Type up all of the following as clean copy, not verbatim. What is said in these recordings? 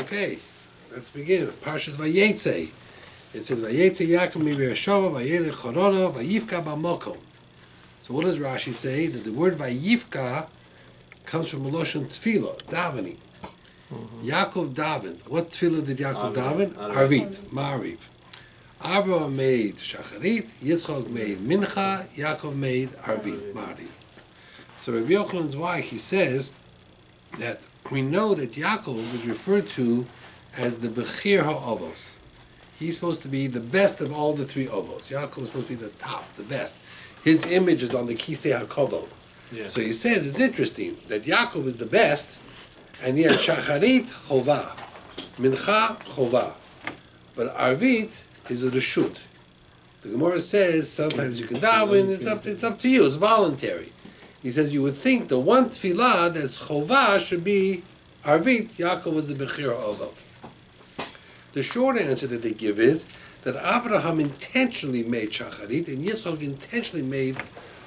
Okay, let's begin. Parasha's Vayetse. It says Vayetse Yaakov mi Beersheva Vayelech Chorona Vayivka b'Makom. So what does Rashi say? That the word Vayivka comes from Meloshon Tefillah, davening. Yaakov davened. What tefillah did Yaakov daven? Arvit, Ma'ariv. Avraham made Shacharit, Yitzchak made Mincha, Yaakov made Arvit, Ma'ariv. So Rabbi Yochanan's wife, he says that we know that Yaakov is referred to as the Bechir HaOvos. He's supposed to be the best of all the three Ovos. Yaakov is supposed to be the top, the best. His image is on the Kisei HaKovod. Yeah. So he says it's interesting that Yaakov is the best, and yet Shacharit Chovah, Mincha Chovah, but Arvit is a reshut. The Gemara says sometimes you can daven. It's up to you. It's voluntary. He says you would think the one tefillah that's chovah should be Arvit. Yaakov was the Bechir HaOvot. The short answer that they give is that Avraham intentionally made Shacharit and Yitzchak intentionally made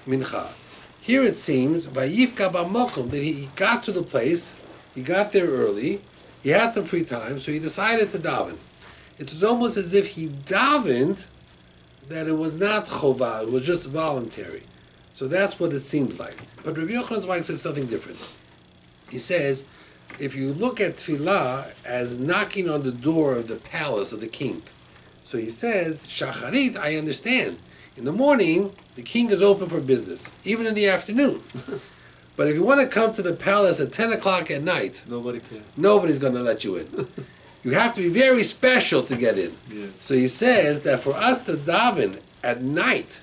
Mincha. Here it seems Vayivka b'Makom that he got to the place, he got there early, he had some free time, so he decided to daven. It's almost as if he davened that it was not chovah, it was just voluntary. So that's what it seems like. But Rabbi Yochanan's wife says something different. He says, if you look at tefillah as knocking on the door of the palace of the king, so he says, Shacharit, I understand. In the morning, the king is open for business, even in the afternoon. But if you want to come to the palace at 10 o'clock at night, nobody's going to let you in. You have to be very special to get in. Yeah. So he says that for us to daven at night,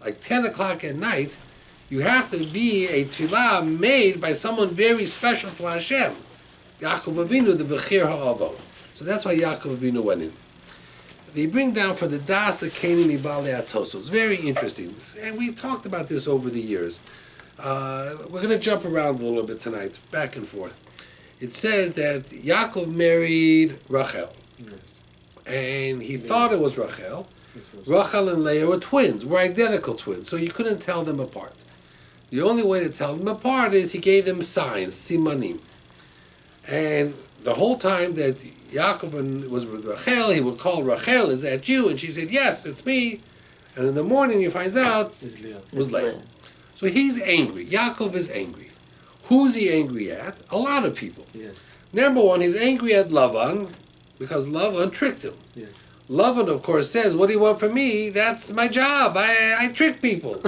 like 10 o'clock at night, you have to be a tefillah made by someone very special to Hashem. Yaakov Avinu, the Bechir HaOvot. So that's why Yaakov Avinu went in. They bring down for the Das Akeni Mibale Atosos. It's very interesting. And we talked about this over the years. We're going to jump around a little bit tonight, back and forth. It says that Yaakov married Rachel. Yes. And he thought it was Rachel. Rachel and Leah were twins, were identical twins, so you couldn't tell them apart. The only way to tell them apart is he gave them signs, simanim. And the whole time that Yaakov was with Rachel, he would call Rachel, is that you? And she said, yes, it's me. And in the morning he finds out it was Leah. So he's angry. Yaakov is angry. Who's he angry at? A lot of people. Yes. Number one, he's angry at Lavan because Lavan tricked him. Yes. Lavan, of course, says, what do you want from me? That's my job. I trick people.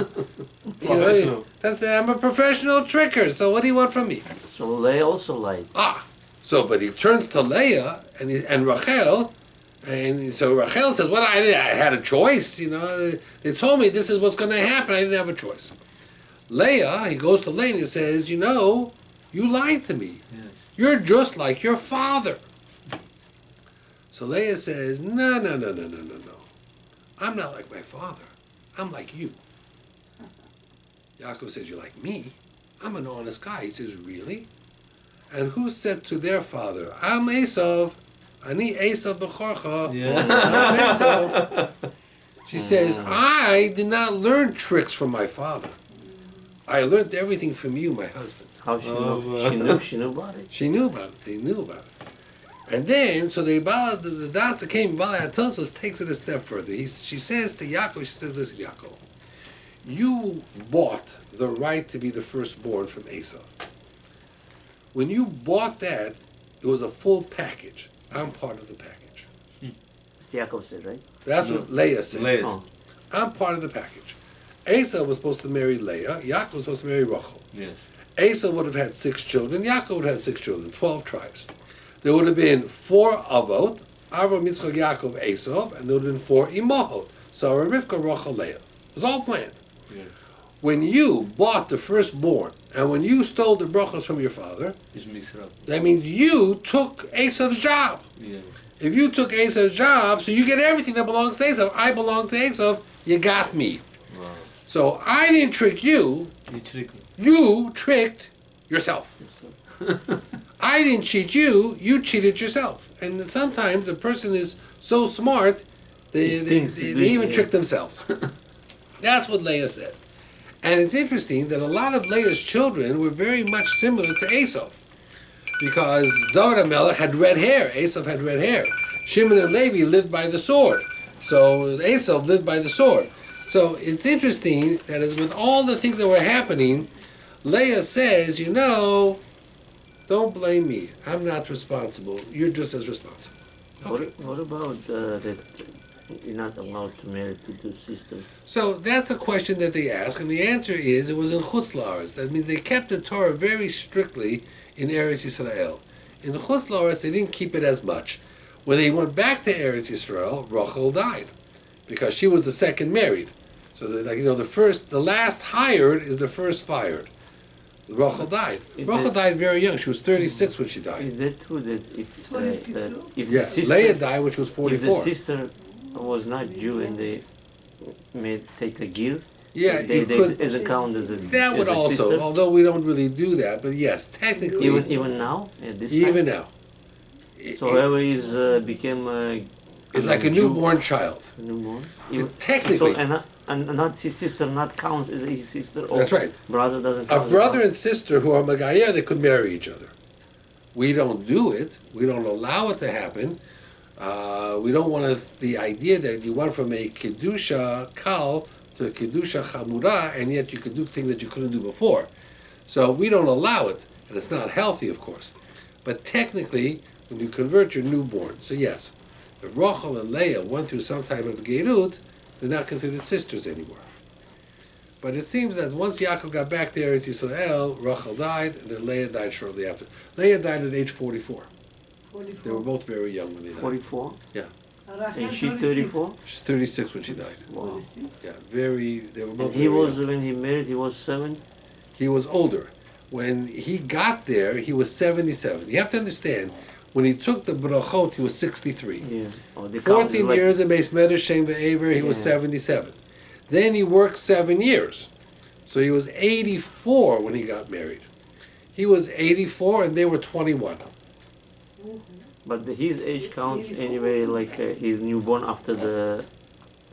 I'm a professional tricker, so what do you want from me? So Leah also lied. But he turns to Leah and Rachel, and so Rachel says, well, I had a choice. They told me this is what's going to happen. I didn't have a choice. Leah, he goes to Leah and he says, you lied to me. Yes. You're just like your father. So Leah says, no. I'm not like my father. I'm like you. Yaakov says, you're like me? I'm an honest guy. He says, really? And who said to their father, I'm Esav. Ani Esav b'chorcha. Yeah. I'm Esav. She says, I did not learn tricks from my father. I learned everything from you, my husband. How she knew? She knew about it. She knew about it. They knew about it. And then, so the Das that came, Bala Atosos takes it a step further. She says to Yaakov, listen, Yaakov, you bought the right to be the firstborn from Esau. When you bought that, it was a full package. I'm part of the package. That's Yaakov said, right? That's what Leah said. I'm part of the package. Esau was supposed to marry Leah. Yaakov was supposed to marry Rachel. Yes. Esau would have had 6 children. Yaakov would have had 6 children, 12 tribes. There would have been 4 Avot, Avraham, Yitzchak, Yaakov, Esau, and there would have been 4 Imahot, Sarah, Rivka, Rachel, Leah. It was all planned. Yeah. When you bought the firstborn, and when you stole the brachos from your father, that means you took Esau's job. Yeah. If you took Esau's job, so you get everything that belongs to Esau. I belong to Esau, you got me. Wow. So I didn't trick you. You tricked me. You tricked yourself. I didn't cheat you, you cheated yourself. And sometimes a person is so smart, they even trick themselves. That's what Leah said. And it's interesting that a lot of Leah's children were very much similar to Esau. because David HaMelech had red hair. Esav had red hair. Shimon and Levi lived by the sword. So Esav lived by the sword. So it's interesting that with all the things that were happening, Leah says, don't blame me. I'm not responsible. You're just as responsible. Okay. What about that you're not allowed to marry to two sisters? So that's a question that they ask, and the answer is it was in Chutz La'aretz. That means they kept the Torah very strictly in Eretz Yisrael. In the Chutz La'aretz, they didn't keep it as much. When they went back to Eretz Yisrael, Rachel died because she was the second married. So the last hired is the first fired. Rachel died. Rachel died very young. She was 36 when she died. Is that true that if Yeah, the sister, Leah died when she was 44. if the sister was not Jew and they may take a gear, Yeah, they you could. doesn't count as a That would as a also, sister? although we don't really do that, but yes, technically, even now at this time. even now, So whoever is became it's like a Jew, newborn child. newborn. It's technically, So and not his sister not counts as his sister. Or that's right. Brother doesn't A count. brother and sister who are Magayer, they could marry each other. We don't do it. We don't allow it to happen. We don't want the idea that you went from a Kedusha Kal to a Kedusha Chamura, and yet you could do things that you couldn't do before. So we don't allow it, and it's not healthy, of course. But technically, when you convert, you're newborn. So yes, if Rachel and Leah went through some type of Gerut, they're not considered sisters anymore. But it seems that once Yaakov got back to Eretz Yisrael, Rachel died, and then Leah died shortly after. Leah died at age 44. 44. They were both very young when they died. 44. Rachel, And she 34. She's 36 when she died. Wow. Yeah, they were both And he very was young. when he married. He was 7. He was older. When he got there, he was 77. You have to understand, when he took the brachot, he was 63. Yeah. Oh, they count 14 like- years in Beis Medrash, Shem Ve'aver, he was Yeah. 77. Then he worked 7 years. So he was 84 when he got married. He was 84 and they were 21. But his age counts anyway. Like he's newborn after the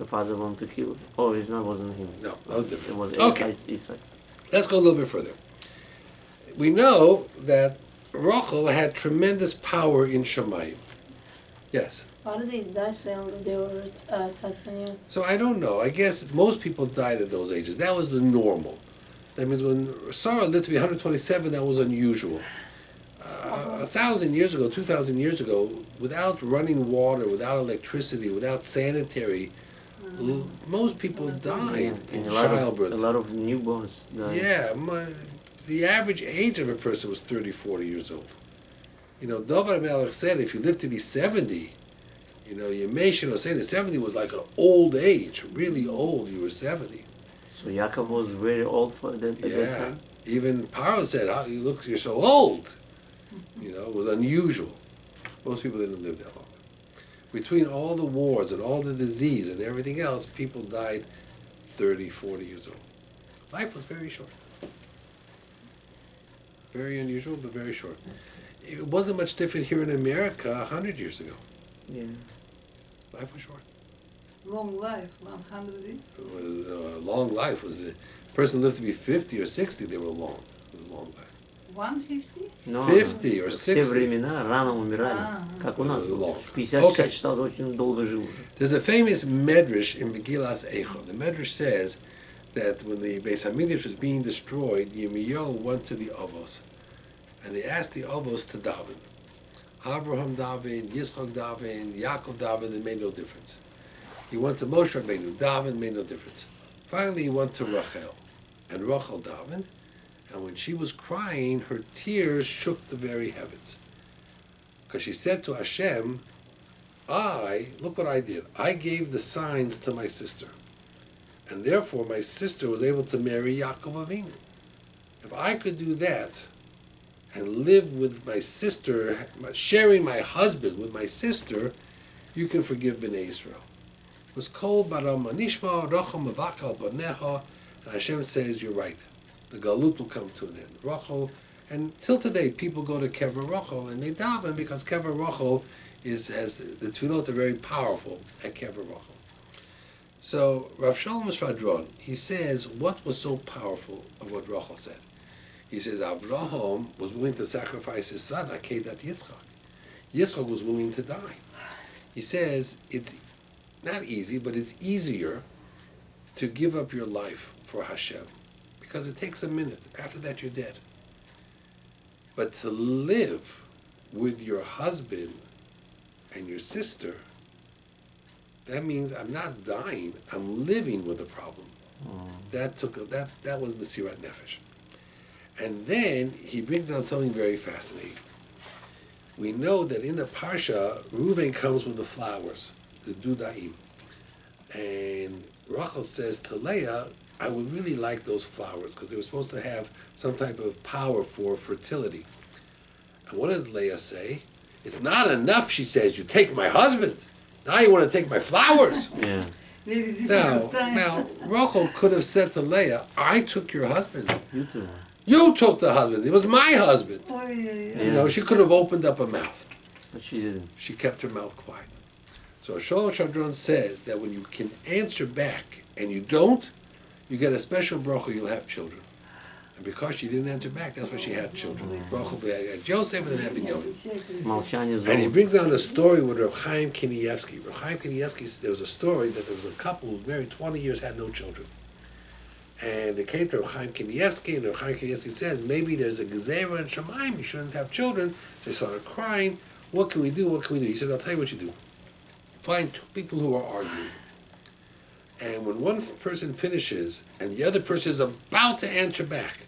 father wanted to kill. Oh, it's not. Wasn't him. No, that was different. It was Okay. Isaac. Let's go a little bit further. We know that Rachel had tremendous power in Shemayim. Yes. Why did they die so young if they were tzadkaniyot? So I don't know. I guess most people died at those ages. That was the normal. That means when Sarah lived to be 127, that was unusual. 1,000 years ago, 2,000 years ago, without running water, without electricity, without sanitary, most people died in And a lot childbirth. of newborns died. Yeah, the average age of a person was 30, 40 years old. David HaMelech said if you live to be 70, Yemei say that 70 was like an old age, really old, you were 70. So Yaakov was very old for that at that Yeah, time. even Paro said, you're so old. It was unusual. Most people didn't live that long. Between all the wars and all the disease and everything else, people died 30, 40 years old. Life was very short. Very unusual, but very short. It wasn't much different here in America 100 years ago. Yeah. Life was short. Long life, 100. It was, long life was a person lived to be 50 or 60, they were long. It was a long life. 150? No, 50 or в те 60. времена рано умирали, как у нас. It was long. 50-60 считалось очень долго живут. There's a famous medrash in Megillas Eicha. The medrash says that when the Beis Hamikdash was being destroyed, Yirmiyahu went to the Avos, and they asked the Avos to daven. Avraham daven, Yitzchak daven, Yaakov daven, it made no difference. He went to Moshe Rabbeinu, daven, made no difference. Finally, he went to Rachel, and Rachel davened, and when she was crying, her tears shook the very heavens. Because she said to Hashem, look what I did. I gave the signs to my sister. And therefore my sister was able to marry Yaakov Avinu. If I could do that and live with my sister, sharing my husband with my sister, you can forgive Bnei Israel. It was called Baram Anishma, Rachel Mavakal Baneha, and Hashem says, you're right. The Galut will come to an end. Rachel, and till today, people go to Kever Rachel and they daven because Kever Rachel has the tefillot are very powerful at Kever Rachel. So Rav Shalom Shvadron, he says, what was so powerful of what Rachel said? He says Avraham was willing to sacrifice his son, Akedat Yitzchak. Yitzchak was willing to die. He says it's not easy, but it's easier to give up your life for Hashem, because it takes a minute. After that, you're dead. But to live with your husband and your sister, that means I'm not dying, I'm living with the problem. That was Mesirat Nefesh. And then he brings down something very fascinating. We know that in the Parsha, Reuven comes with the flowers, the dudaim. And Rachel says to Leah, I would really like those flowers, because they were supposed to have some type of power for fertility. And what does Leah say? It's not enough, she says, you take my husband. Now you want to take my flowers. Yeah. Very difficult time. Now, Rachel could have said to Leah, I took your husband. You too. You took the husband. It was my husband. Oh, yeah. You know, she could have opened up her mouth. But she didn't. She kept her mouth quiet. So Sholem Shadron says that when you can answer back and you don't, you get a special bracha, you'll have children. And because she didn't answer back, that's why she had children. Bracha had Joseph and then had Binyamin. Malchanya And he Zol. brings down a story with Reb Chaim Kanievsky. Reb Chaim Kanievsky, there was a story that there was a couple who was married 20 years, had no children. And they came to Reb Chaim Kanievsky, and Reb Chaim Kanievsky says, maybe there's a gezerah in Shemaim, you shouldn't have children. They started crying. What can we do? What can we do? He says, I'll tell you what you do. Find two people who are arguing. And when one person finishes and the other person is about to answer back,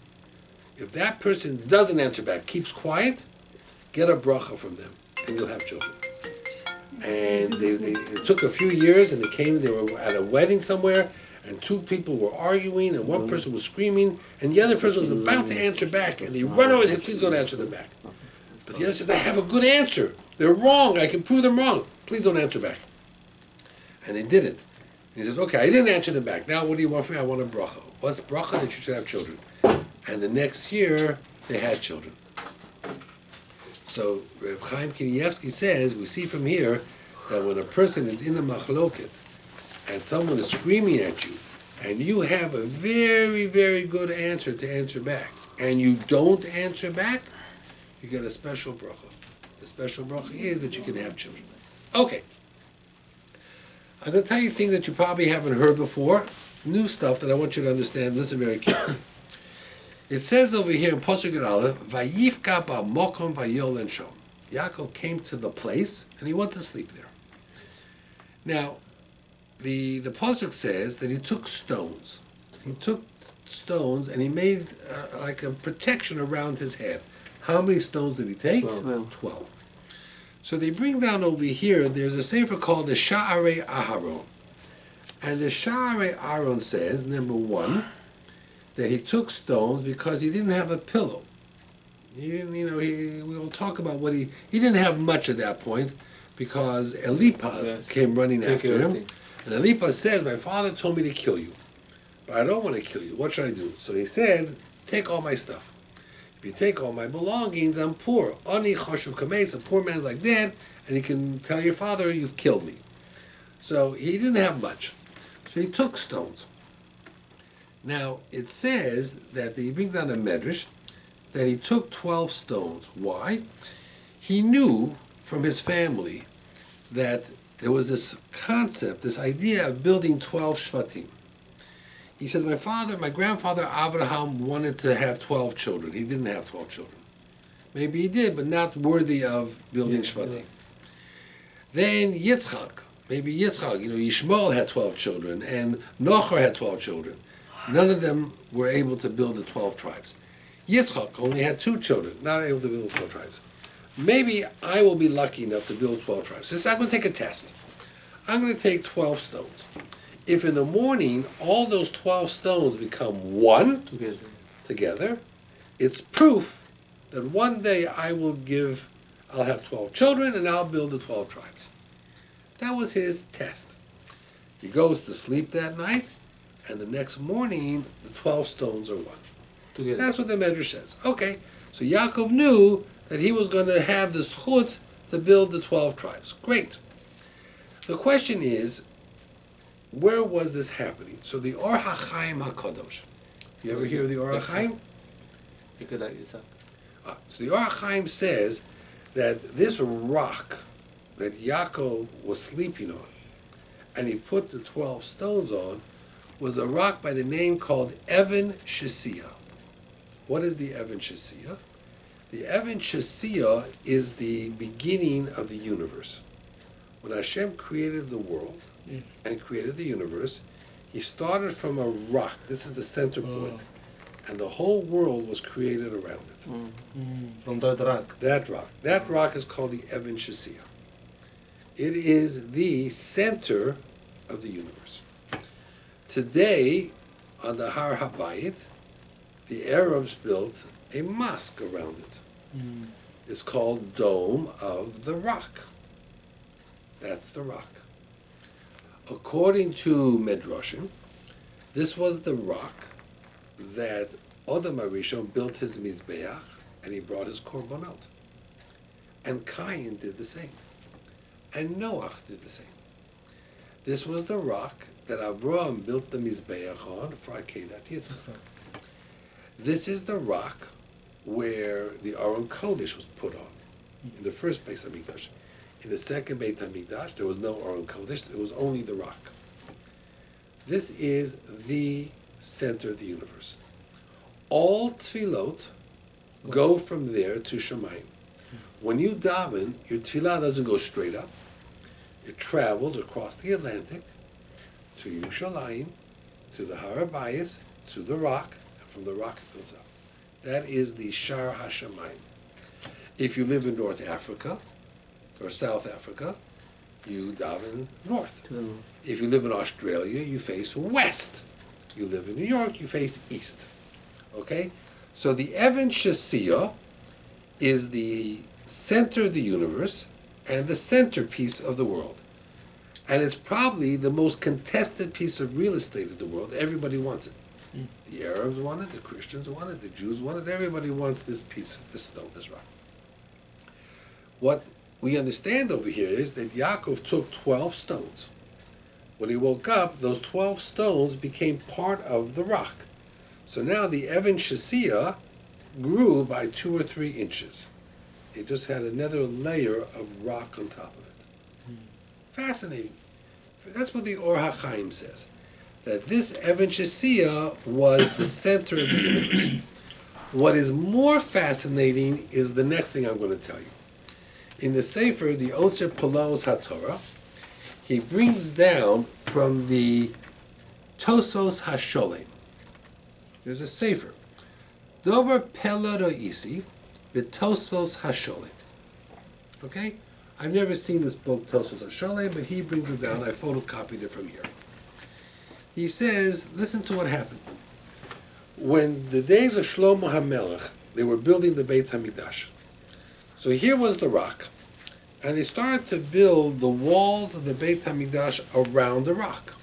if that person doesn't answer back, keeps quiet, get a bracha from them, and you'll have children. And it took a few years, and they were at a wedding somewhere, and two people were arguing, and one person was screaming, and the other person was about to answer back, and they run over and say, please don't answer them back. But the other says, I have a good answer. They're wrong. I can prove them wrong. Please don't answer back. And they didn't. He says, okay, I didn't answer them back. Now what do you want from me? I want a bracha. What's bracha? That you should have children. And the next year, they had children. So Reb Chaim Kanievsky says, we see from here that when a person is in a machloket and someone is screaming at you, and you have a very, very good answer to answer back, and you don't answer back, you get a special bracha. The special bracha is that you can have children. Okay. I'm going to tell you things that you probably haven't heard before, new stuff that I want you to understand. Listen very carefully. It says over here in Pasuk Aleph, Vayifka ba'mokom vayol shom. Yaakov came to the place and he went to sleep there. Now, the Pasuk says that he took stones. He took stones and he made like a protection around his head. How many stones did he take? 12. So they bring down over here, there's a sefer called the Sha'arei Aharon. And the Sha'arei Aharon says, number one, that he took stones because he didn't have a pillow. He didn't, we will talk about what he didn't have much at that point because Eliphaz came running after him. And Eliphaz says, my father told me to kill you, but I don't want to kill you. What should I do? So he said, take all my stuff. If you take all my belongings, I'm poor. Ani choshev kameitz, a poor man's like dead, and he can tell your father, you've killed me. So he didn't have much. So he took stones. Now, it says that he brings down a medrash that he took 12 stones. Why? He knew from his family that there was this concept, this idea of building 12 shvatim. He says, my grandfather Avraham wanted to have 12 children. He didn't have 12 children. Maybe he did, but not worthy of building shvatim. Then Yitzchak, maybe Yitzchak, Yishmael had 12 children, and Nochar had 12 children. None of them were able to build the 12 tribes. Yitzchak only had 2 children, not able to build the 12 tribes. Maybe I will be lucky enough to build 12 tribes. So I'm going to take a test. I'm going to take 12 stones. If in the morning all those 12 stones become one together, it's proof that one day I'll have 12 children and I'll build the 12 tribes. That was his test. He goes to sleep that night, and the next morning the 12 stones are one. Together. That's what the Medrash says. Okay, so Yaakov knew that he was going to have the zchut to build the 12 tribes. Great. The question is, where was this happening? So the Or HaChaim HaKadosh. You ever hear of the Or HaChaim? So the Or HaChaim says that this rock that Yaakov was sleeping on, and he put the 12 stones on, was a rock by the name called Evan Shesiah. What is the Evan Shesiah? The Evan Shesiah is the beginning of the universe. When Hashem created the world and created the universe, he started from a rock. This is the center point. And the whole world was created around it. From that rock. That rock. That rock is called the Evan Shesiah. It is the center of the universe. Today, on the Har HaBayit, the Arabs built a mosque around it. It's called Dome of the Rock. That's the rock. According to Midrashim, this was the rock that Adam HaRishon built his Mizbeach and he brought his korbanot. And Cain did the same. And Noach did the same. This was the rock that Avraham built the Mizbeach on for Akedat Yitzchak. This is the rock where the Aron Kodesh was put on in the first Beit HaMikdash. In the second Beit HaMikdash, there was no Aron Kodesh, it was only the rock. This is the center of the universe. All tefillot go from there to Shemayim. When you daven, your tefillah doesn't go straight up. It travels across the Atlantic to Yerushalayim, to the Har HaBayis, to the rock, and from the rock it goes up. That is the Shar HaShamayim. If you live in North Africa or South Africa, you daven north. If you live in Australia, you face west. You live in New York, you face east. Okay? So the Evan Shesiah is the center of the universe and the centerpiece of the world. And it's probably the most contested piece of real estate in the world. Everybody wants it. The Arabs want it, the Christians want it, the Jews want it, everybody wants this piece, this stone, this rock. What we understand over here is that Yaakov took 12 stones. When he woke up, those 12 stones became part of the rock. So now the Evan Shesiah grew by 2 or 3 inches. It just had another layer of rock on top of it. Fascinating. That's what the Or HaChaim says. That this Evan Shesiah was the center of the universe. What is more fascinating is the next thing I'm going to tell you. In the Sefer, the Otzer Pelos HaTorah, he brings down from the Tosos HaSholem. There's a Sefer. Dover Pela Roisi, B'Tosfos HaSholem. Okay? I've never seen this book, Tosos HaSholem, but he brings it down. I photocopied it from here. He says, listen to what happened. When the days of Shlomo HaMelech, they were building the Beit HaMikdash. So here was the rock. And they started to build the walls of the Beit HaMikdash around the rock.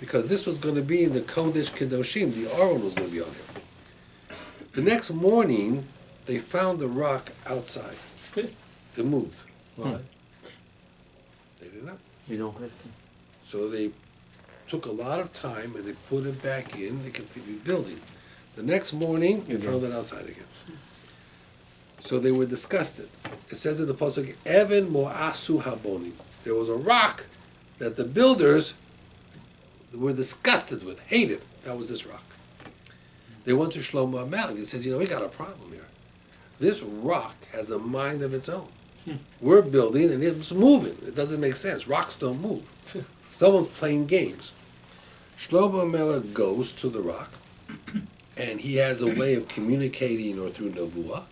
Because this was going to be in the Kodesh Kedoshim. The Aron was going to be on here. The next morning, they found the rock outside. It moved. Why? They didn't know. You don't have to. So they took a lot of time and they put it back in. They continued building. The next morning, they found it outside again. So they were disgusted. It says in the pasuk, "Even mo'asu habonim." There was a rock that the builders were disgusted with, hated. That was this rock. They went to Shlomo HaMelech. He said, we got a problem here. This rock has a mind of its own. We're building and it's moving. It doesn't make sense. Rocks don't move. Someone's playing games. Shlomo HaMelech goes to the rock, and he has a way of communicating or through Nevuah,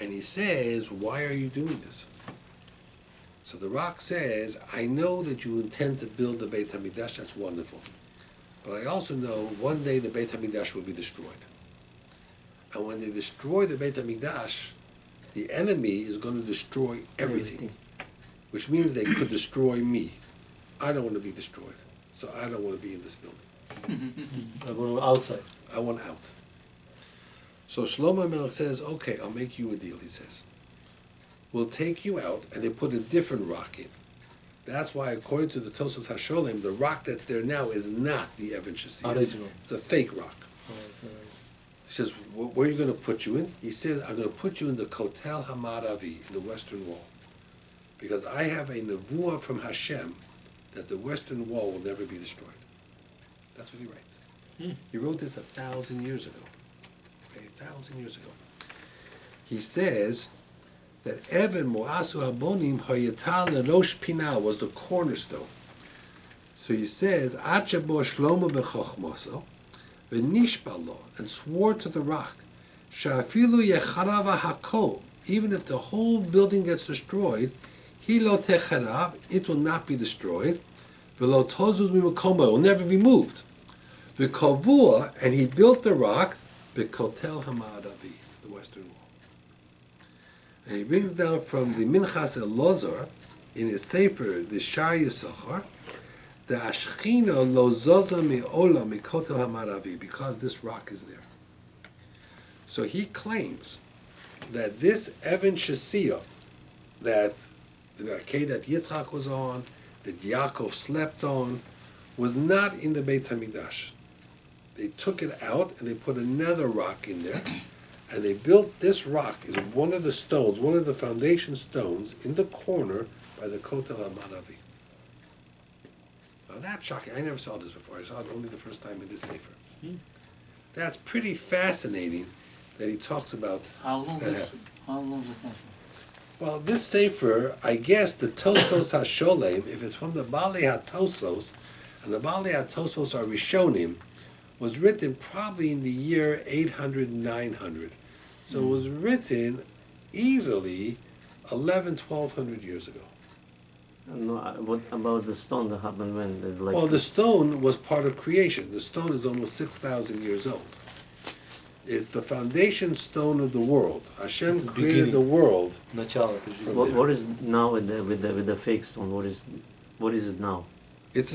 and he says, why are you doing this? So the rock says, I know that you intend to build the Beit HaMikdash, that's wonderful. But I also know one day the Beit HaMikdash will be destroyed. And when they destroy the Beit HaMikdash, the enemy is going to destroy everything. Which means they could destroy me. I don't want to be destroyed. So I don't want to be in this building. I go outside. I want out. So Shlomo HaMelech says, okay, I'll make you a deal, he says. We'll take you out, and they put a different rock in. That's why, according to the Tosos HaSholem, the rock that's there now is not the Evan Shesiah. Original. It's a fake rock. He says, where are you going to put you in? He says, I'm going to put you in the Kotel Hamaravi, in the western wall. Because I have a nevuah from Hashem that the western wall will never be destroyed. That's what he writes. He wrote this 1,000 years ago. Okay, 1,000 years ago. He says that Evan Moasu Habonim Hayatal Lerosh Pinah was the cornerstone. So he says, Achabo Shlomo Bechochmoso, V'nishbalo, and swore to the rock, Sha'afilu Yecharava Hakol, even if the whole building gets destroyed, Hilo Techarav, it will not be destroyed, V'lo Tozuz Mimakomo, it will never be moved. V'kovua, and he built the rock, V'kotel Hamadavi, the western wall. And he brings down from the Minchas Elozar, in his Sefer, the Shar Yisachar, the Ashchina lo zoza me'ola mikotel hamaravi, because this rock is there. So he claims that this Evan Shasiya, that the arcade that Yitzchak was on, that Yaakov slept on, was not in the Beit HaMikdash. They took it out and they put another rock in there, and they built this rock is one of the stones, one of the foundation stones in the corner by the Kotel HaMaravi. Now that's shocking. I never saw this before. I saw it only the first time in this Sefer. That's pretty fascinating that he talks about How long that. is it? Well, this Sefer, I guess the Tosos HaSholem, if it's from the Baalei HaTosos, and the Baalei HaTosos are Rishonim, was written probably in the year 800, 900. So it was written easily 1,100 years ago. No, what about the stone that happened when? There's like Well, the stone was part of creation. The stone is almost 6,000 years old. It's the foundation stone of the world. Hashem The created the beginning. world. Начало. what is now with the fake stone? What is it now? It's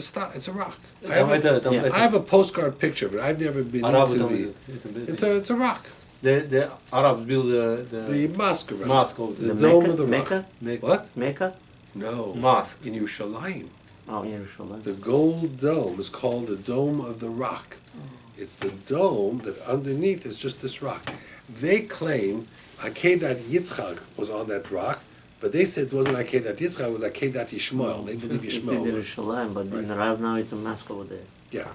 a rock. I Там have это, там yeah. это. I have a postcard picture of it. I've never been Арабы into там the. это. It's a rock. The Arabs build The the mosque around. mosque of The the dome Mecca? of the rock. Mecca? Mecca. What? Mecca? No. Mosque. In Yerushalayim. Oh, in Yerushalayim. The gold dome is called the Dome of the Rock. It's the dome that underneath is just this rock. They claim Akedat Yitzchak was on that rock, but they said it wasn't Akedat Yitzchak, it was Akedat Yishmael. They believe It's in Yishmael was. Yerushalayim, but Right. right now it's a mosque over there. Yeah.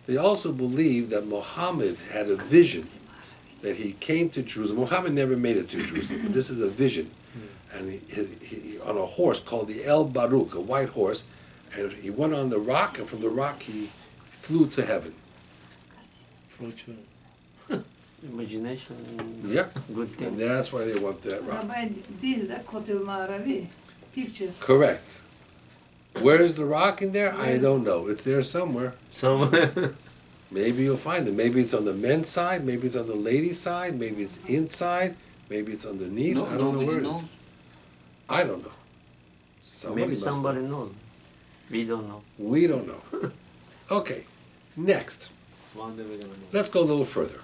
They also believe that Muhammad had a vision that he came to Jerusalem. Muhammad never made it to Jerusalem, but this is a vision. And he on a horse called the El Baruch, a white horse, and he went on the rock, and from the rock he flew to heaven. Imagination. Yeah. Good And thing. that's why they want that rock. Rabbi, this is the Kotel Maravi picture. Correct. Where is the rock in there? I don't know. It's there somewhere. Some Maybe you'll find it. Maybe it's on the men's side. Maybe it's on the ladies' side. Maybe it's inside. Maybe it's underneath. I don't know where it is. I don't know. Somebody Maybe must somebody know. knows. We don't know. We don't know. Okay. Next. one day we're gonna know. Let's go a little further.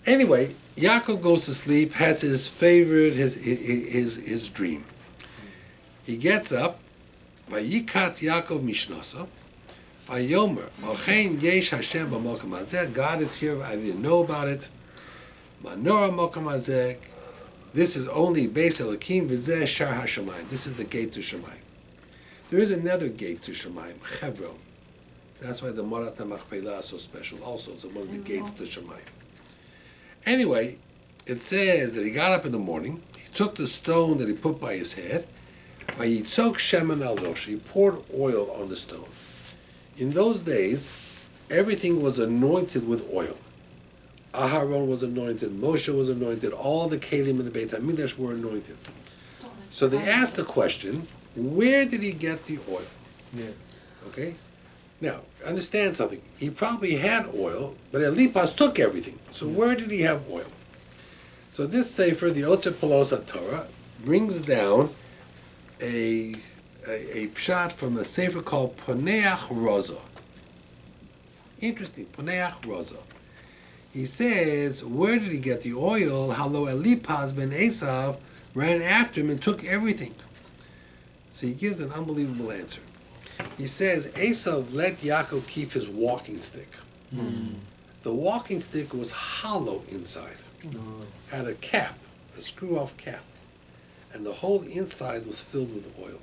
Anyway, Yaakov goes to sleep, has his favorite, his dream. He gets up, Vayikatz Yaakov Mishnasa, Vayomer, Ochein Yesh Hashem b'mokom hazeh, God is here, I didn't know about it. Manora mokom hazeh, this is only Beis Elokim, v'zeh Shar HaShamayim. This is the gate to Shamayim. There is another gate to Shamayim, Chevron. That's why the Morat HaMachpelah is so special also. It's one of the gates to Shamayim. Anyway, it says that he got up in the morning, he took the stone that he put by his head, Vayitzok Shemen al Rosh, he poured oil on the stone. In those days, everything was anointed with oil. Aharon was anointed, Moshe was anointed, all the Kalim in the Beit HaMikdash were anointed. So they asked the question, where did he get the oil? Yeah. Okay? Now, understand something. He probably had oil, but Elipas took everything. So where did he have oil? So this Sefer, the Otzer Pelos Torah, brings down a pshat from a Sefer called Poneach Roza. Interesting, Poneach Roza. He says, where did he get the oil? Halo Elipas ben Esav ran after him and took everything. So he gives an unbelievable answer. He says, Esav let Yaakov keep his walking stick. The the walking stick was hollow inside. Had a cap, a screw-off cap. And the whole inside was filled with oil.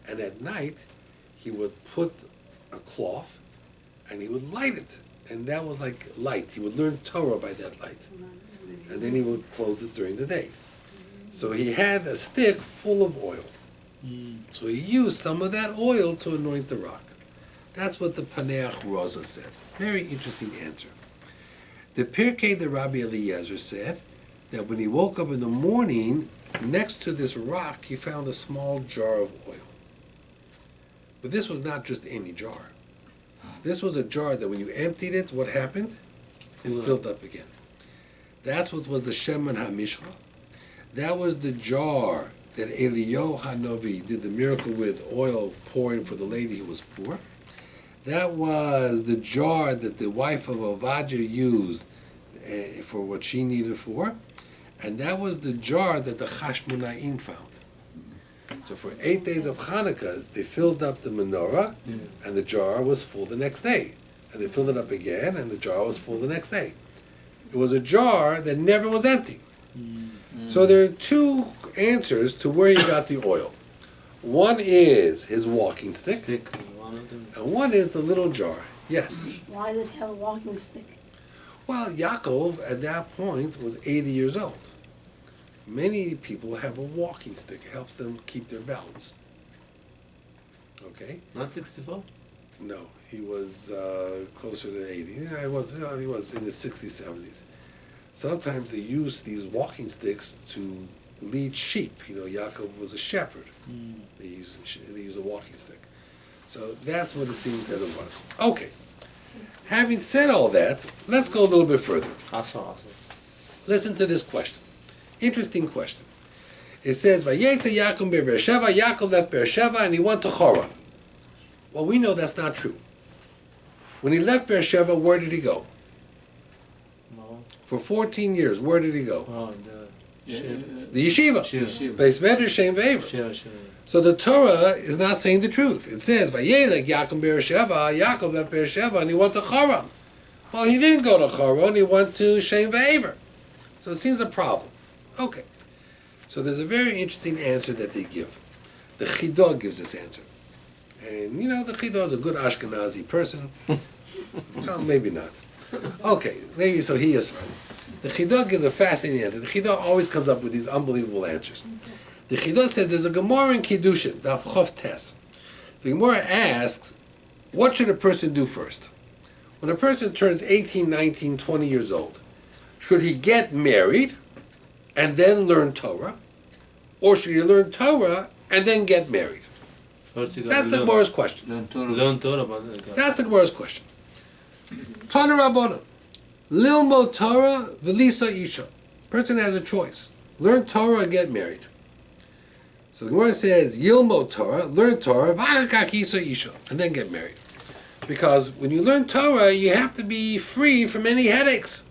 And at night, he would put a cloth and he would light it. And that was like light. He would learn Torah by that light. And then he would close it during the day. So he had a stick full of oil. So he used some of that oil to anoint the rock. That's what the Paneach Rosa says. Very interesting answer. The Pirkei, the Rabbi Eliezer, said that when he woke up in the morning, next to this rock, he found a small jar of oil. But this was not just any jar. This was a jar that when you emptied it, what happened? It filled up again. That's what was the Shemen HaMishcha. That was the jar that Eliyahu Hanavi did the miracle with, oil pouring for the lady who was poor. That was the jar that the wife of Ovadia used for what she needed for. And that was the jar that the Chashmonaim found. So for 8 days of Hanukkah, they filled up the menorah, and the jar was full the next day. And they filled it up again, and the jar was full the next day. It was a jar that never was empty. So there are two answers to where he got the oil. One is his walking stick, and one is the little jar. Yes? Why did he have a walking stick? Well, Yaakov at that point was 80 years old. Many people have a walking stick. It helps them keep their balance. Okay? Not 64? No, he was closer to 80. Yeah, he was in his 60s, 70s. Sometimes they use these walking sticks to lead sheep. You know, Yaakov was a shepherd. They use a walking stick. So that's what it seems that it was. Okay. Having said all that, let's go a little bit further. Listen to this question. Interesting question. It says, Vayetse Yaakov Be'ersheva, Yaakov left Beersheba and he went to Haran. Well, we know that's not true. When he left Beersheba, where did he go? No. For 14 years, where did he go? Oh, The yeshiva. Beis Medrash Shem Ve'ever. So the Torah is not saying the truth. It says, Vayelech Yaakov Beersheba, Yaakov left Beersheba and he went to Haran. Well, he didn't go to Haran, he went to Shem Ve'ever. So it seems a problem. Okay. So there's a very interesting answer that they give. The Chidah gives this answer. And, you know, the Chidah is a good Ashkenazi person. Well, maybe not. Okay, maybe so he is right. The Chidah gives a fascinating answer. The Chidah always comes up with these unbelievable answers. The Chidah says there's a Gemara in Kiddushin, Daf Chof Tes. The Gemara asks, what should a person do first? When a person turns 18, 19, 20 years old, should he get married and then learn Torah? Or should he learn Torah and then get married? That's the Gemara's question. Learn Torah, but That's the Gemara's question. Tana Rabbana. Lilmo Torah, Velisa Isha. Person has a choice. Learn Torah or get married. So the Gemara says, Yilmo Torah, learn Torah, V'achakak Isa Isha, and then get married. Because when you learn Torah, you have to be free from any headaches.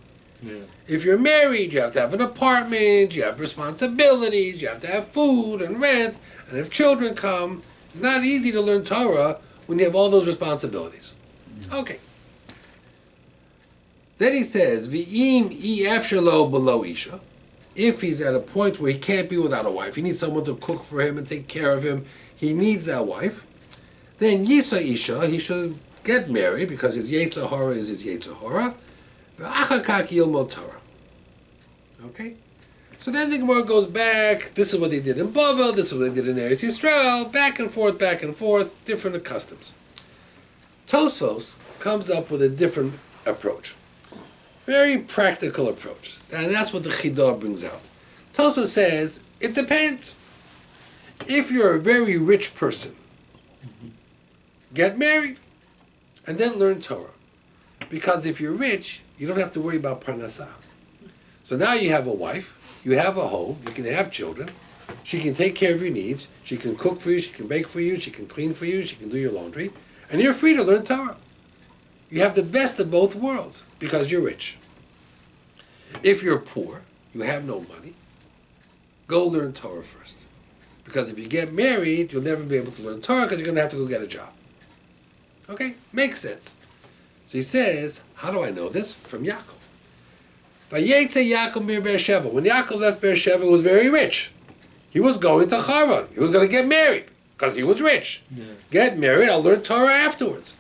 yeah. If you're married, you have to have an apartment, you have responsibilities, you have to have food and rent, and if children come, it's not easy to learn Torah when you have all those responsibilities. Okay. Then he says, V'im efshelo below isha. If he's at a point where he can't be without a wife, he needs someone to cook for him and take care of him, he needs that wife, then yisa isha, he should get married because his yetzer hara is his yetzer hara. V'achakak yilmod Torah. Okay? So then the Gemara goes back, this is what they did in Bavel, this is what they did in Eretz Yisrael, back and forth, different customs. Tosfos comes up with a different approach. Very practical approach. And that's what the Chidah brings out. Tosfos says, it depends. If you're a very rich person, get married and then learn Torah. Because if you're rich, you don't have to worry about Parasha. So now you have a wife, you have a home, you can have children, she can take care of your needs, she can cook for you, she can bake for you, she can clean for you, she can do your laundry, and you're free to learn Torah. You have the best of both worlds because you're rich. If you're poor, you have no money, go learn Torah first. Because if you get married, you'll never be able to learn Torah because you're going to have to go get a job. Okay? Makes sense. So he says, how do I know this? From Yaakov. Vayetse Yaakov mir Beersheva. When Yaakov left Beersheva, he was very rich. He was going to Haran. He was going to get married because he was rich. Yeah. Get married, I'll learn Torah afterwards.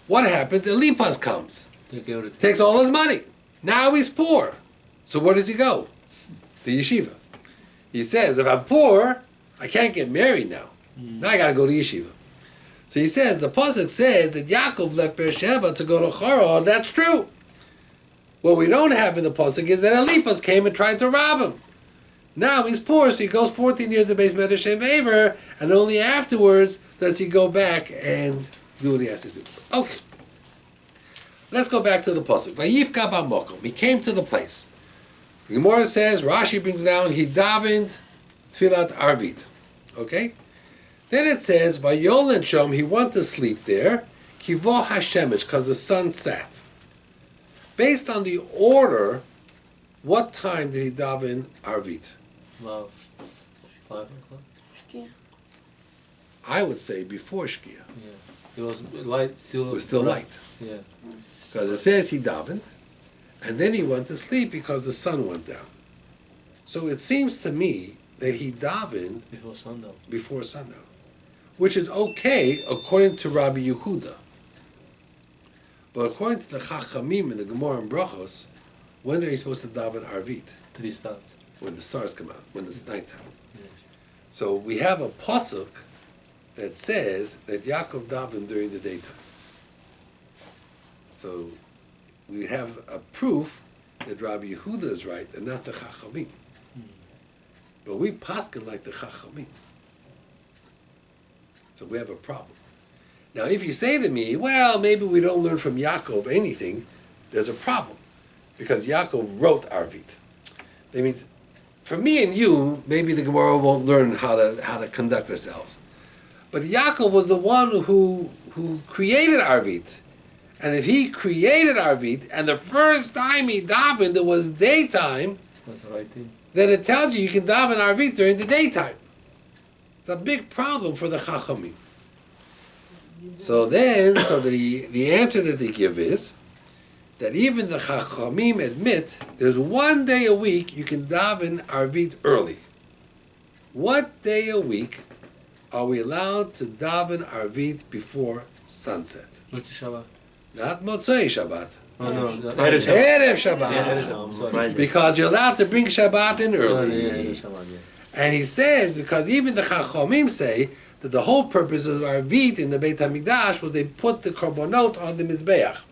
What happens? Eliphaz comes. Take everything. Takes all his money. Now he's poor. So where does he go? To yeshiva. He says, if I'm poor, I can't get married now. Now I got to go to yeshiva. So he says, the pasuk says that Yaakov left Beersheva to go to Haran. That's true. What we don't have in the pasuk is that Eliphaz came and tried to rob him. Now he's poor, so he goes 14 years of Beis Medrash Shem Aver, and only afterwards does he go back and do what he has to do. Okay. Let's go back to the pasuk. Vayifka b'mokom. He came to the place. The Gemara says, Rashi brings down, he davened tfilat arvit. Okay? Then it says, Vayolen shom, he went to sleep there, kivo hashemish, because the sun set. Based on the order, what time did he daven arvit? Wow. 5 o'clock? Shkia. I would say before Shkia. Yeah. It was light still. It was still light. Yeah. Because it says he davened, and then he went to sleep because the sun went down. So it seems to me that he davened Before sundown. before sundown, which is okay according to Rabbi Yehuda. But according to the Chachamim in the Gemara and Brachos, when are you supposed to daven arvit? 3 stars. When the stars come out, when it's nighttime. Yes. So we have a pasuk that says that Yaakov davened during the daytime. So we have a proof that Rabbi Yehuda is right and not the Chachamim. But we paskin like the Chachamim. So we have a problem. Now if you say to me, well, maybe we don't learn from Yaakov anything, there's a problem. Because Yaakov wrote Arvit. That means, for me and you, maybe the Gemara won't learn how to conduct ourselves. But Yaakov was the one who created Arvit. And if he created Arvit, and the first time he davened, it was daytime, That's the right thing. then it tells you can daven Arvit during the daytime. It's a big problem for the Chachamim. So the answer that they give is that even the Chachamim admit there's one day a week you can daven Arvit early. What day a week are we allowed to daven Arvit before sunset? Which Shabbat? Not Motzei Shabbat. Oh, no. Erev Erev Shabbat. Erev Shabbat. Erev Shabbat. I'm sorry. Friday. Because you're allowed to bring Shabbat in Oh, early. yeah, Erev Shabbat, yeah. And he says, because even the Chachamim say that the whole purpose of Arvit in the Beit HaMikdash was they put the Korbonot on the Mizbeach.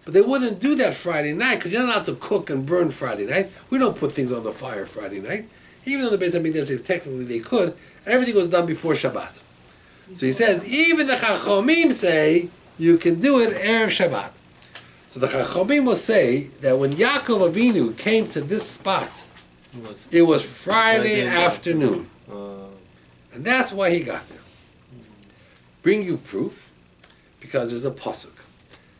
But they wouldn't do that Friday night, because you're not allowed to cook and burn Friday night. We don't put things on the fire Friday night. Even though the Beit HaMikdash, technically they could, everything was done before Shabbat. So he says, even the Chachamim say, you can do it Erev Shabbat. So the Chachamim will say that when Yaakov Avinu came to this spot, it was Friday afternoon. And that's why he got there. Bring you proof, because there's a pasuk.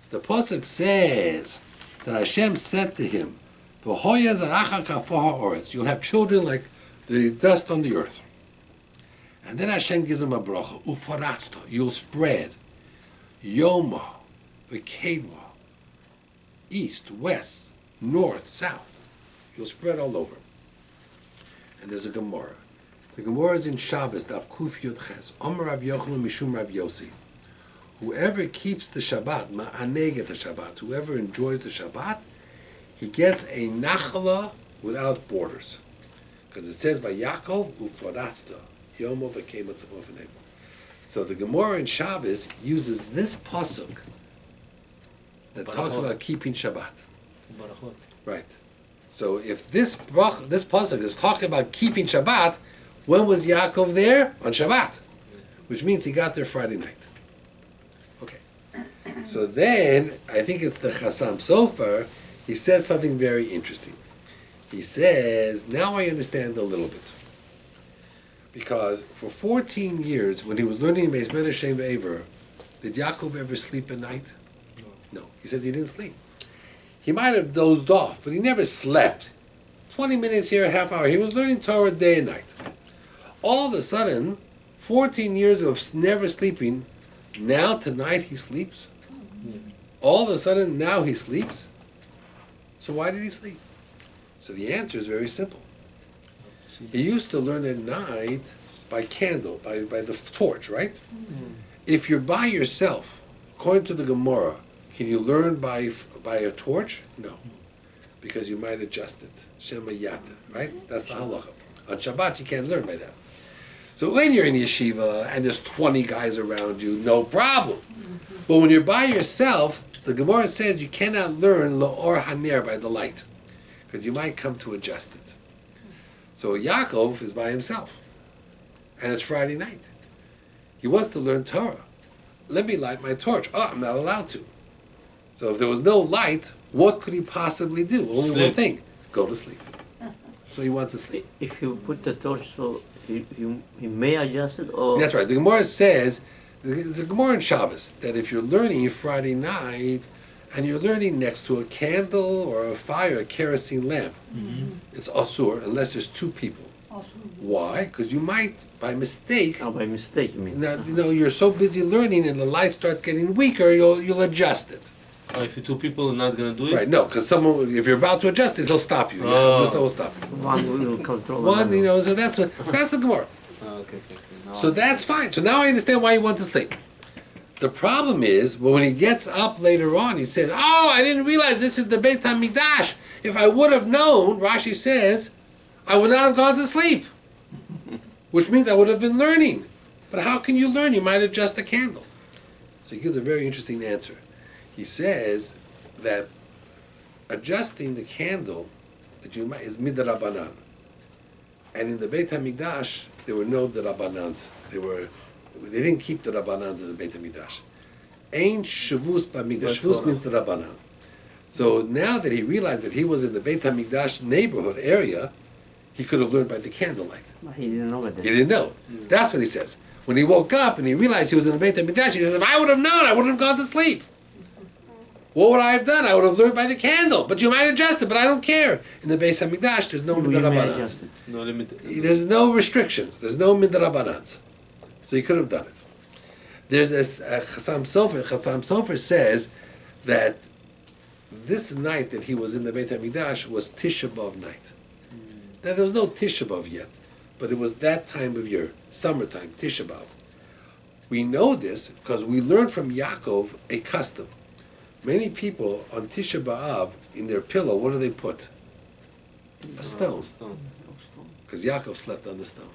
The pasuk says that Hashem said to him, "V'hoya zaracha kafo ha'oretz." You'll have children like the dust on the earth. And then Hashem gives him a bracha. Ufaratzta. You'll spread. Yoma, v'kedwa. East, west, north, south. You'll spread all over. And there's a Gemara. The Gemara is in Shabbos, Daf Kuf Yud Ches. Omer Rav Yochanan Mishum Rav Yossi. Whoever keeps the Shabbat, ma'aneg the Shabbat, whoever enjoys the Shabbat, he gets a nachala without borders. Because it says by Yaakov, uforatzta, yomo v'kema tzavov v'negel. So the Gemara in Shabbos uses this pasuk that talks about keeping Shabbat. Barachot. Right. So if this pasuk is talking about keeping Shabbat, when was Yaakov there? On Shabbat. Which means he got there Friday night. Okay. So then, I think it's the Chassam Sofer, he says something very interesting. He says, now I understand a little bit. Because for 14 years, when he was learning Beis Medrash Shem Aver, did Yaakov ever sleep at night? No. He says he didn't sleep. He might have dozed off, but he never slept. 20 minutes here, a half hour. He was learning Torah day and night. All of a sudden, 14 years of never sleeping, now tonight he sleeps? Yeah. All of a sudden, now he sleeps. So why did he sleep? So the answer is very simple. He used to learn at night by candle, by the torch, right? If you're by yourself, according to the Gemara, can you learn by a torch? No, because you might adjust it. Shema yata, right? That's the halacha. On Shabbat, you can't learn by that. So when you're in yeshiva and there's 20 guys around you, no problem. But when you're by yourself, the Gemara says you cannot learn la'or haner, by the light, because you might come to adjust it. So Yaakov is by himself, and it's Friday night. He wants to learn Torah. Let me light my torch. Oh, I'm not allowed to. So if there was no light, what could he possibly do? Only one thing: go to sleep. So he wants to sleep. If you put the torch, so he may adjust it, or That's right. The Gemara says, there's a Gemara in Shabbos, that if you're learning Friday night and you're learning next to a candle or a fire, a kerosene lamp, it's asur unless there's two people. Why? Because you might, by mistake, by mistake, you mean? now, you're so busy learning and the light starts getting weaker, you'll adjust it. If two people are not gonna do it, Right? No, because someone, if you're about to adjust it, he'll stop you. Someone will stop you. One will control. One, another. so that's the Gemara. okay. Now So that's fine. So now I understand why he went to sleep. The problem is, when he gets up later on, he says, "Oh, I didn't realize this is the Beit HaMikdash. If I would have known," Rashi says, "I would not have gone to sleep." Which means I would have been learning. But how can you learn? You might adjust the candle. So he gives a very interesting answer. He says that adjusting the candle is midrabanan. And in the Beit HaMikdash, there were no derabanans. They didn't keep the rabbanans in the Beit HaMikdash. Ein shavus b'mikdash. Shavus means the rabbanan. So now that he realized that he was in the Beit HaMikdash neighborhood area, he could have learned by the candlelight. But he didn't know it. He didn't know. That's what he says. When he woke up and he realized he was in the Beit HaMikdash, he says, "If I would have known, I wouldn't have gone to sleep. What would I have done? I would have learned by the candle. But you might adjust it, but I don't care. In the Beit HaMikdash, there's no We may midrabanans. adjust it. no limit. There's no restrictions. There's no midrabanans. So he could have done it. There's a Chassam Sofer. Chassam Sofer says that this night that he was in the Beit HaMikdash was Tisha B'Av night. Now there was no Tisha B'Av yet, but it was that time of year, summertime, Tisha B'Av. We know this because we learned from Yaakov a custom. Many people on Tisha B'Av, in their pillow, what do they put? A stone. Because Yaakov slept on the stone.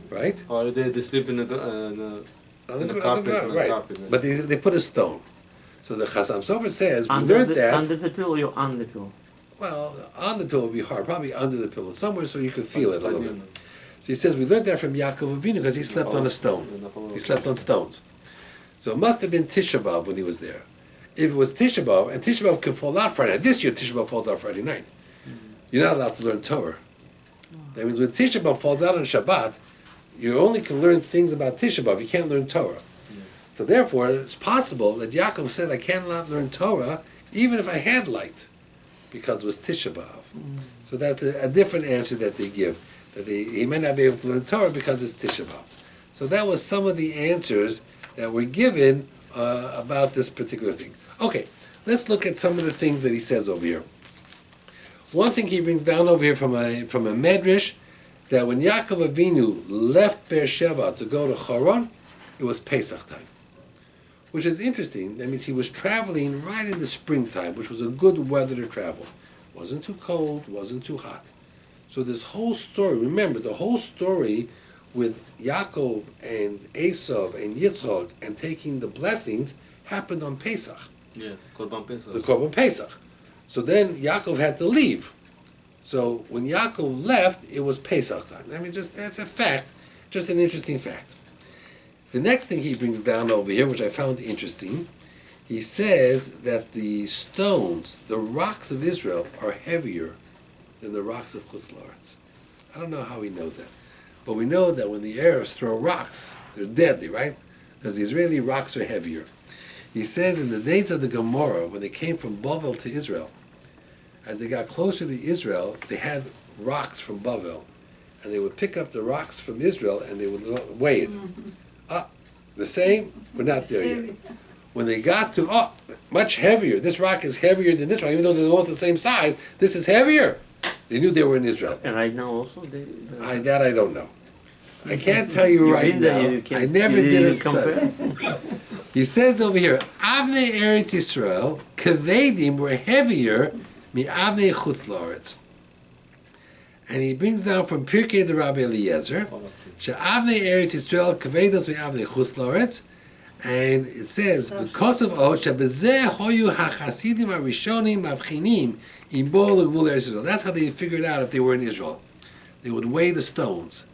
Right? Or they sleep in the carpet. Right. But they put a stone. So the Chassam Sofer says, we Under learned the, that. under the pillow, you're on the pillow. Well, on the pillow would be hard. Probably under the pillow somewhere so you could feel it a little bit. So he says, we learned that from Yaakov Avinu because he slept on a stone. He slept on stones. So it must have been Tisha B'Av when he was there. If it was Tisha B'Av, and Tisha B'Av could fall out Friday night. This year Tisha B'Av falls out Friday night. You're not allowed to learn Torah. That means when Tisha B'Av falls out on Shabbat, you only can learn things about Tisha B'Av. You can't learn Torah. So therefore, it's possible that Yaakov said, I cannot learn Torah even if I had light, because it was Tisha B'Av. So that's a different answer that they give. That he may not be able to learn Torah because it's Tisha B'Av. So that was some of the answers that were given about this particular thing. Okay, let's look at some of the things that he says over here. One thing he brings down over here from a medrash, that when Yaakov Avinu left Beersheba to go to Haran, it was Pesach time, which is interesting. That means he was traveling right in the springtime, which was a good weather to travel. Wasn't too cold, wasn't too hot. So this whole story, remember, the whole story with Yaakov and Esav and Yitzchak and taking the blessings happened on Pesach. Yeah, Korban Pesach. The Korban Pesach. So then Yaakov had to leave. So when Yaakov left, it was Pesach time. I mean, that's a fact, just an interesting fact. The next thing he brings down over here, which I found interesting, he says that the stones, the rocks of Israel, are heavier than the rocks of Chutz La'aretz. I don't know how he knows that. But we know that when the Arabs throw rocks, they're deadly, right? Because the Israeli rocks are heavier. He says in the days of the Gemara, when they came from Bavel to Israel, as they got closer to Israel, they had rocks from Bavel. And they would pick up the rocks from Israel and they would weigh it. The same? We're not there yet. When they got to, much heavier. This rock is heavier than this rock, even though they're both the same size. This is heavier. They knew they were in Israel. And right now also That I don't know. I can't tell you right now. I never did a study. He says over here, Avnei Eretz Yisrael, Kevedim were heavier mi Avnei Chutz La'aretz. And he brings down from Pirkei the Rabbi Eliezer, She'avnei Eretz Yisrael Kevedos mi Avnei Chutz La'aretz. And it says, because of Od, Shebezeh hoyu hachasidim harishonim mavchinim im bo legvul Eretz Yisrael. That's how they figured out if they were in Israel. They would weigh the stones.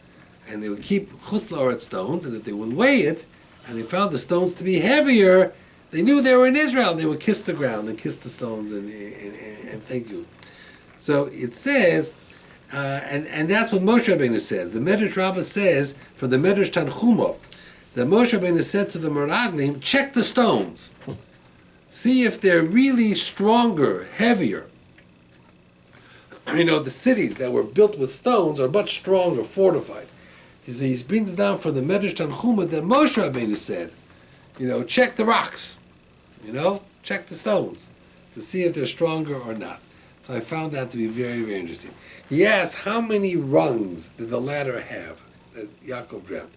And they would keep Chutz La'aretz stones, and if they would weigh it, and they found the stones to be heavier, they knew they were in Israel. They would kiss the ground and kiss the stones and thank you. So it says, and that's what Moshe Rabbeinu says. The Medrash Rabbah says, from the Medrash Tanchuma, that Moshe Rabbeinu said to the Meraglim, check the stones. See if they're really stronger, heavier. The cities that were built with stones are much stronger, fortified. He brings down from the Medrash Tanchuma that Moshe Rabbeinu said, check the rocks, check the stones to see if they're stronger or not. So I found that to be very, very interesting. He asked, how many rungs did the ladder have that Yaakov dreamt?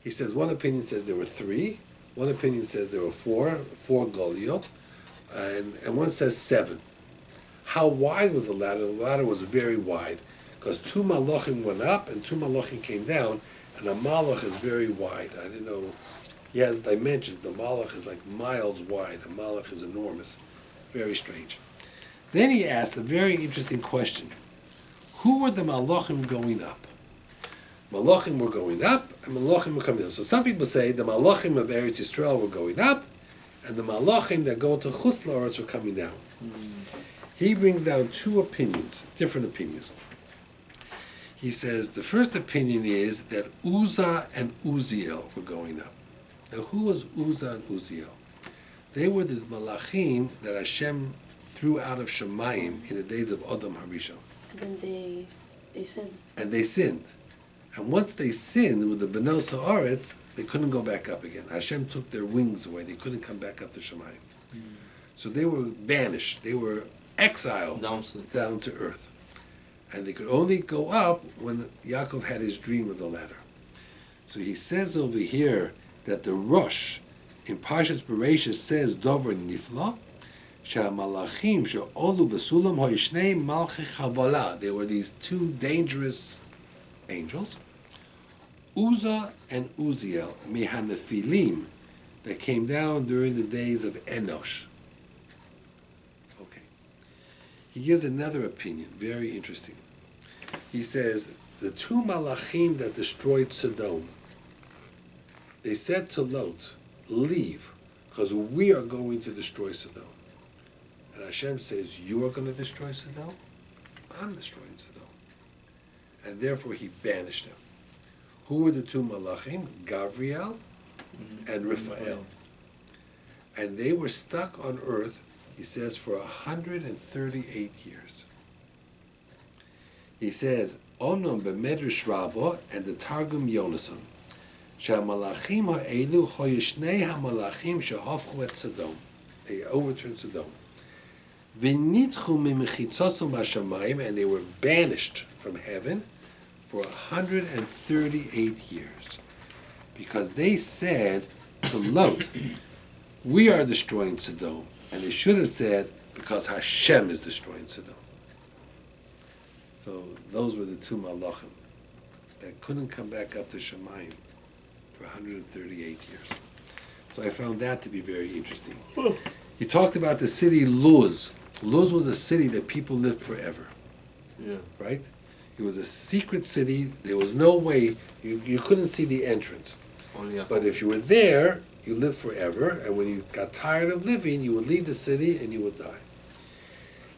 He says, one opinion says there were 3, one opinion says there were 4 goliot, and one says 7. How wide was the ladder? The ladder was very wide, because 2 malachim went up and 2 malachim came down, and a malach is very wide. I didn't know. He has dimensions. The malach is like miles wide. A malach is enormous. Very strange. Then he asked a very interesting question. Who were the malachim going up? Malachim were going up, and malachim were coming down. So some people say the malachim of Eretz Yisrael were going up, and the malachim that go to Chutz La'aretz were coming down. He brings down 2 opinions, different opinions. He says the first opinion is that Uzzah and Uzziel were going up. Now, who was Uzzah and Uzziel? They were the malachim that Hashem threw out of Shemayim in the days of Adam Harishon. And then they sinned. And they sinned. And once they sinned with the Benos Haaretz, they couldn't go back up again. Hashem took their wings away. They couldn't come back up to Shemayim. So they were banished. They were exiled down to earth. And they could only go up when Yaakov had his dream of the ladder. So he says over here that the Rosh in Parshas Parasha says Dover Nifla, She'amalachim she'olu besulam ho'ishnei malchei chavala. There were these 2 dangerous angels, Uzzah and Uzziel, mehanefilim, that came down during the days of Enosh. Okay. He gives another opinion, very interesting. He says, the 2 malachim that destroyed Sodom, they said to Lot, leave, because we are going to destroy Sodom. And Hashem says, you are going to destroy Sodom? I'm destroying Sodom. And therefore he banished them. Who were the 2 malachim? Gavriel and Raphael. And they were stuck on earth, he says, for 138 years. He says, Omnom b'Medrash Rabbah and the Targum Yonason, she'hamalachim ha'elu hoyishnei hamalachim shehafchu et Sodom. They overturned Sodom. V'nitchu mimechitzosom hashamayim, and they were banished from heaven for 138 years. Because they said to Lot, we are destroying Sodom. And they should have said, because Hashem is destroying Sodom. So those were the 2 malachim that couldn't come back up to Shemayim for 138 years. So I found that to be very interesting. He talked about the city Luz. Luz was a city that people lived forever. Yeah. Right? It was a secret city. There was no way, you couldn't see the entrance. But if you were there, you lived forever, and when you got tired of living, you would leave the city and you would die.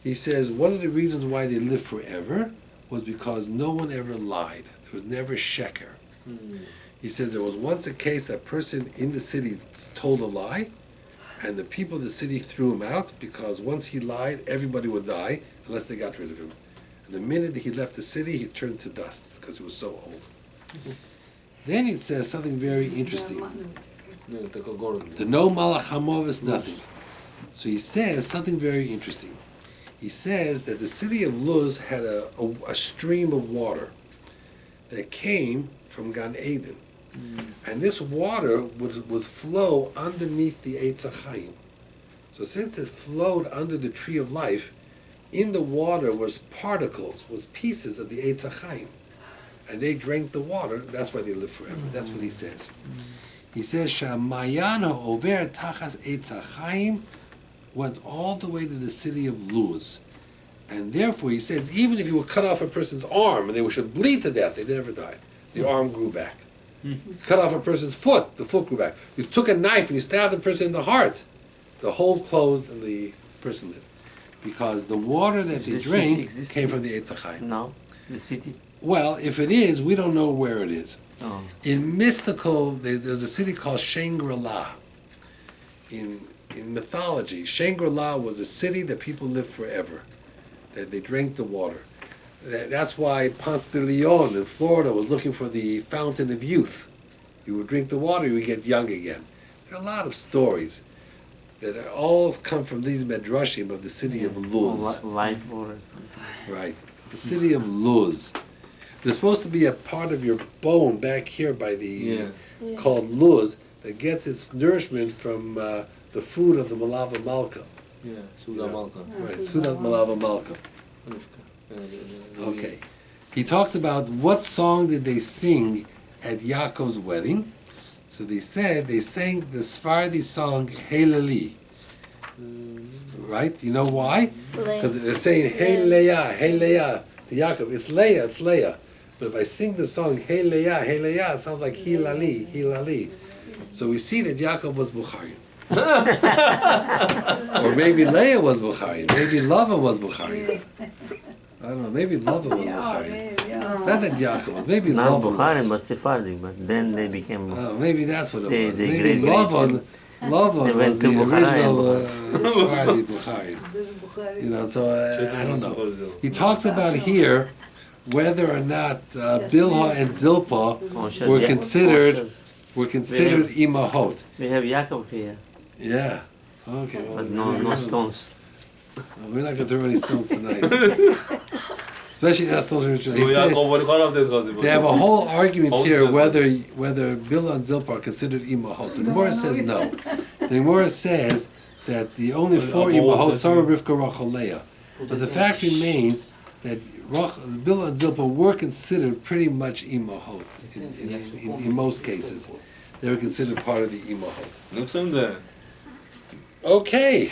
He says one of the reasons why they lived forever was because no one ever lied. There was never sheker. He says there was once a case a person in the city told a lie, and the people of the city threw him out because once he lied, everybody would die unless they got rid of him. And the minute that he left the city, he turned to dust because he was so old. Then it says something very interesting. The no malach hamov is nothing. So he says something very interesting. He says that the city of Luz had a stream of water that came from Gan Eden. And this water would flow underneath the Eitz HaChaim. So since it flowed under the tree of life, in the water was particles, was pieces of the Eitz HaChaim. And they drank the water, that's why they live forever. That's what he says. He says, Shamayan ha'over tachas Eitz HaChaim went all the way to the city of Luz. And therefore, he says, even if you would cut off a person's arm and they should bleed to death, they never died. The arm grew back. You cut off a person's foot, the foot grew back. You took a knife and you stabbed the person in the heart, the hole closed and the person lived. Because the water that they drank came from the Eitz HaChaim. No, the city. Well, if it is, we don't know where it is. Oh. In mystical, there's a city called Shangri-La. In mythology, Shangri-La was a city that people lived forever. That they drank the water. That's why Ponce de Leon in Florida was looking for the fountain of youth. You would drink the water, you would get young again. There are a lot of stories that all come from these medrashim of the city of Luz. Life water or something. Right, the city of Luz. There's supposed to be a part of your bone back here by the called Luz that gets its nourishment from the food of the Malava Malka. Yeah, Suda Malka. Right, Sudat Malava Malka. Okay. He talks about what song did they sing at Yaakov's wedding. So they said they sang the Sephardi song Heileli. Right? You know why? Because they're saying Hey Leah to Yaakov. It's Leah. But if I sing the song Hey Leah, it sounds like Hilali. So we see that Yaakov was Bukhari. Or maybe Leah was Bukhari. Maybe Lava was Bukhari. I don't know. Maybe Lava was Bukhari. Not that Yaakov was. Maybe Not Lava Bukhari, was. but Sephardi. But then they became. Maybe that's what it was. They Maybe Lava They was went the to original Sephardi Bukhari. You know, so I don't know. He talks about here whether or not Bilhah and Zilpah were considered imahot. We have Yaakov here, Yeah. Okay. Well, but no stones. Well, we're not going to throw any stones tonight. Especially not stones. He said they have a whole argument here whether Bilhah and Zilpah are considered imahot. The Gemara says no. The Gemara says that the only four imahot, Sarah, Rivka, Rachel, Leah. But the fact remains that Bilhah and Zilpah were considered pretty much imahot in most cases. They were considered part of the imahot. Okay.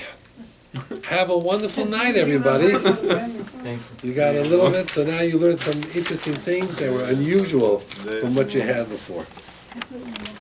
Have a wonderful night, everybody. Thank you. You got a little bit, so now you learned some interesting things that were unusual from what you had before.